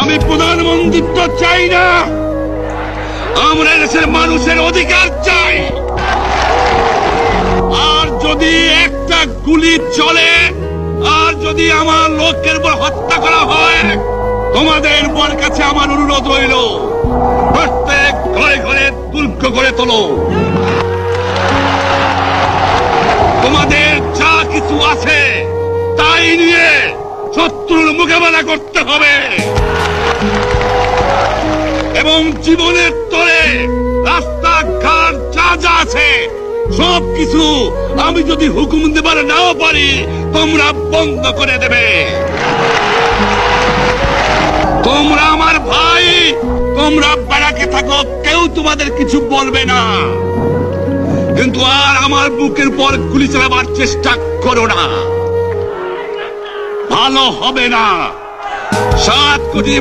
আমি প্রধানমন্ত্রিত্ব চাই না, আমরা দেশের মানুষের অধিকার চাই। আর যদি একটা গুলি চলে, আর যদি আমার লোকের উপর হত্যা করা হয়, তোমাদের উপর কাছে আমার অনুরোধ রইল, প্রত্যেক ঘরে ঘরে দুর্গ করে তোলো। তোমাদের যা কিছু আছে তাই নিয়ে শত্রুর মোকাবেলা করতে হবে, এবং জীবনের তরে রাস্তাঘাট যা যা আছে সবকিছু আমি যদি হুকুম দেবার নাও পারি, তোমরা বন্ধ করে দেবে। তোমরা আমার ভাই, তোমরা বেড়াকে থাকো, কেউ তোমাদের কিছু বলবে না, কিন্তু আর আমার বুকের পর গুলি চালাবার চেষ্টা করো না, ভালো হবে না। 7 কোটি